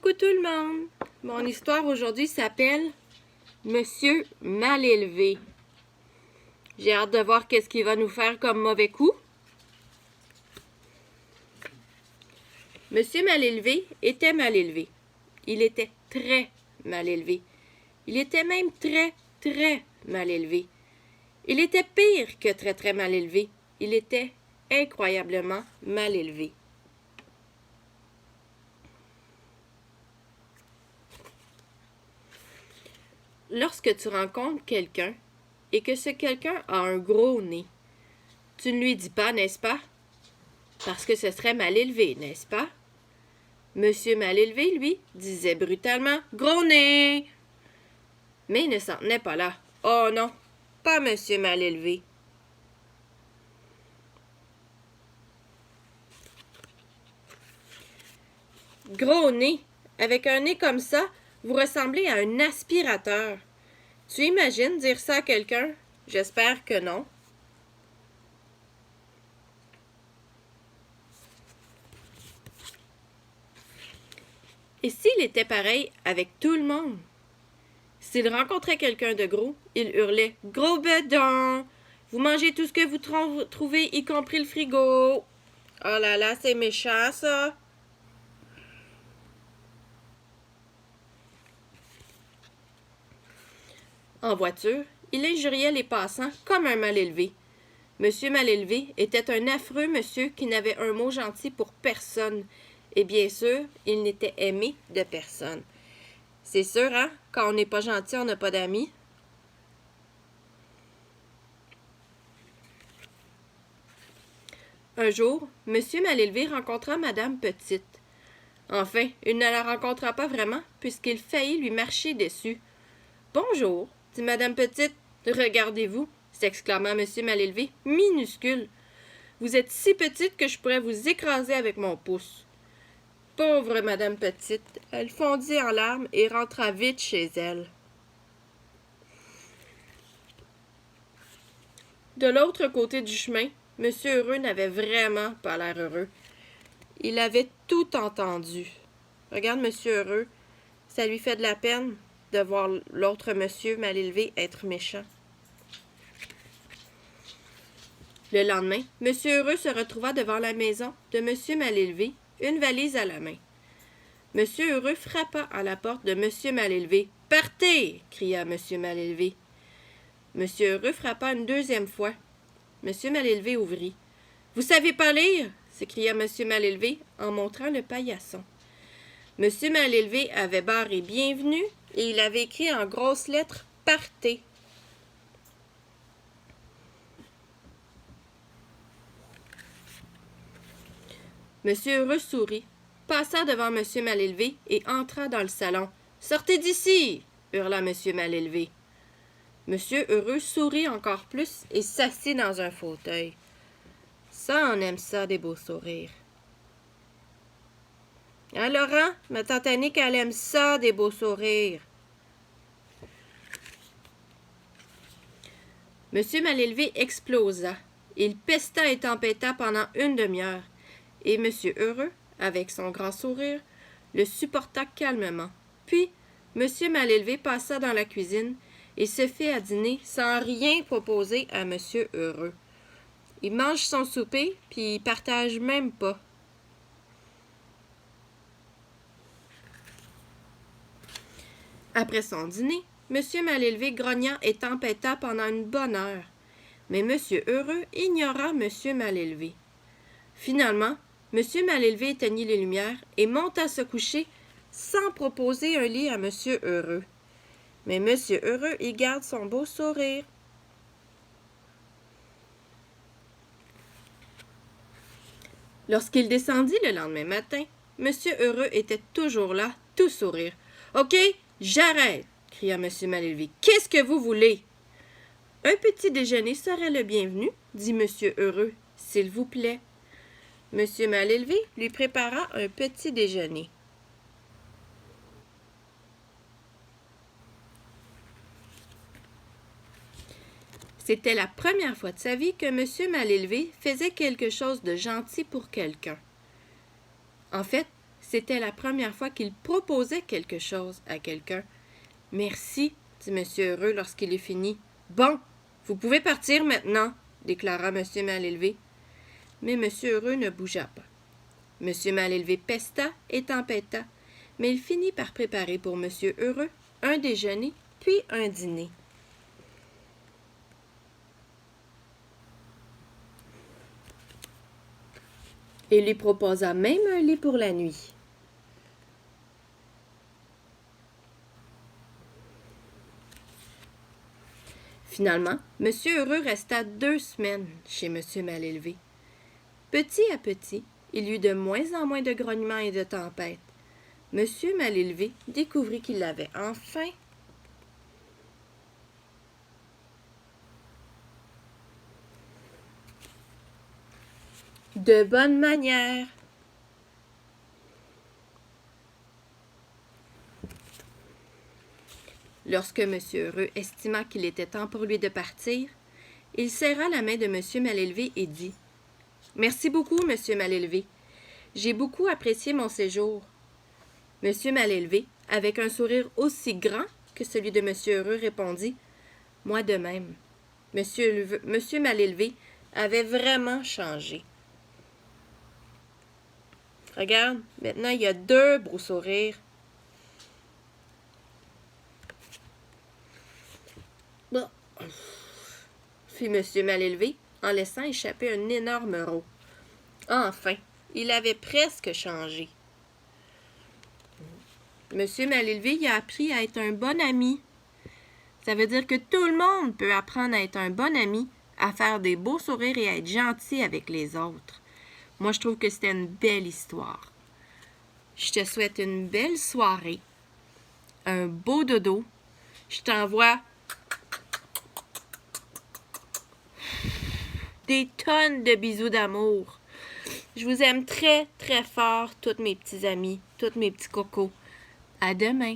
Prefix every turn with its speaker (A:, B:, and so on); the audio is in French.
A: Coucou tout le monde! Mon histoire aujourd'hui s'appelle Monsieur mal élevé. J'ai hâte de voir qu'est-ce qu'il va nous faire comme mauvais coup. Monsieur mal élevé était mal élevé. Il était très mal élevé. Il était même très, très mal élevé. Il était pire que très, très mal élevé. Il était incroyablement mal élevé. Lorsque tu rencontres quelqu'un et que ce quelqu'un a un gros nez, tu ne lui dis pas, n'est-ce pas? Parce que ce serait mal élevé, n'est-ce pas? Monsieur mal élevé, lui, disait brutalement « Gros nez! » Mais il ne s'en tenait pas là. Oh non, pas monsieur mal élevé. Gros nez, avec un nez comme ça, vous ressemblez à un aspirateur. Tu imagines dire ça à quelqu'un? J'espère que non. Et s'il était pareil avec tout le monde? S'il rencontrait quelqu'un de gros, il hurlait « Gros bedon! Vous mangez tout ce que vous trouvez, y compris le frigo! » Oh là là, c'est méchant ça! En voiture, il injuriait les passants comme un mal élevé. Monsieur mal élevé était un affreux monsieur qui n'avait un mot gentil pour personne. Et bien sûr, il n'était aimé de personne. C'est sûr, hein? Quand on n'est pas gentil, on n'a pas d'amis. Un jour, Monsieur Malélevé rencontra Madame Petite. Enfin, il ne la rencontra pas vraiment, puisqu'il faillit lui marcher dessus. « Bonjour, dit Madame Petite. Regardez-vous, s'exclama Monsieur Malélevé, minuscule. Vous êtes si petite que je pourrais vous écraser avec mon pouce. Pauvre Madame Petite, elle fondit en larmes et rentra vite chez elle. De l'autre côté du chemin, Monsieur Heureux n'avait vraiment pas l'air heureux. Il avait tout entendu. Regarde Monsieur Heureux, ça lui fait de la peine de voir l'autre monsieur mal élevé être méchant. Le lendemain, Monsieur Heureux se retrouva devant la maison de Monsieur Malélevé, une valise à la main. Monsieur Heureux frappa à la porte de Monsieur Malélevé. « Partez !» cria Monsieur Malélevé. Monsieur Heureux frappa une deuxième fois. Monsieur Malélevé ouvrit. « Vous savez pas lire ?» s'écria Monsieur Malélevé en montrant le paillasson. Monsieur Malélevé avait barré « Bienvenue » et il avait écrit en grosses lettres « Partez ». Monsieur Heureux sourit, passa devant Monsieur Malélevé et entra dans le salon. « Sortez d'ici !» hurla Monsieur Malélevé. Monsieur Heureux sourit encore plus et s'assit dans un fauteuil. Ça, on aime ça, des beaux sourires. Hein, Laurent? Ma tante Annick, elle aime ça, des beaux sourires. Monsieur Malélevé explosa. Il pesta et tempêta pendant une demi-heure. Et Monsieur Heureux, avec son grand sourire, le supporta calmement. Puis, Monsieur Malélevé passa dans la cuisine et se fit à dîner sans rien proposer à Monsieur Heureux. Il mange son souper, puis il partage même pas. Après son dîner, Monsieur Malélevé grogna et tempêta pendant une bonne heure. Mais Monsieur Heureux ignora Monsieur Malélevé. Finalement, Monsieur Malélevé éteignit les lumières et monta se coucher sans proposer un lit à Monsieur Heureux. Mais Monsieur Heureux y garde son beau sourire. Lorsqu'il descendit le lendemain matin, Monsieur Heureux était toujours là, tout sourire. « OK, j'arrête !» cria Monsieur Malélevé. « Qu'est-ce que vous voulez? »« Un petit déjeuner serait le bienvenu, dit Monsieur Heureux, s'il vous plaît. » Monsieur Malélevé lui prépara un petit déjeuner. C'était la première fois de sa vie que Monsieur Malélevé faisait quelque chose de gentil pour quelqu'un. En fait, C'était la première fois qu'il proposait quelque chose à quelqu'un. « Merci, dit M. Heureux lorsqu'il eut fini. « Bon, vous pouvez partir maintenant, déclara M. Malélevé. Mais M. Heureux ne bougea pas. M. Malélevé pesta et tempêta, mais il finit par préparer pour M. Heureux un déjeuner puis un dîner. Il lui proposa même un lit pour la nuit. Finalement, M. Heureux resta 2 semaines chez M. Malélevé. Petit à petit, il y eut de moins en moins de grognements et de tempêtes. M. Malélevé découvrit qu'il avait enfin de bonnes manières. Lorsque M. Heureux estima qu'il était temps pour lui de partir, il serra la main de M. Malélevé et dit « Merci beaucoup, M. Malélevé. J'ai beaucoup apprécié mon séjour. » M. Malélevé, avec un sourire aussi grand que celui de M. Heureux, répondit « Moi de même. » M. Malélevé avait vraiment changé. Regarde, maintenant il y a 2 beaux sourires. Bon, fit M. Malélevé en laissant échapper un énorme rot. Enfin, il avait presque changé. M. Malélevé y a appris à être un bon ami. Ça veut dire que tout le monde peut apprendre à être un bon ami, à faire des beaux sourires et à être gentil avec les autres. Moi, je trouve que c'était une belle histoire. Je te souhaite une belle soirée, un beau dodo. Je t'envoie des tonnes de bisous d'amour. Je vous aime très, très fort, tous mes petits amis, tous mes petits cocos. À demain.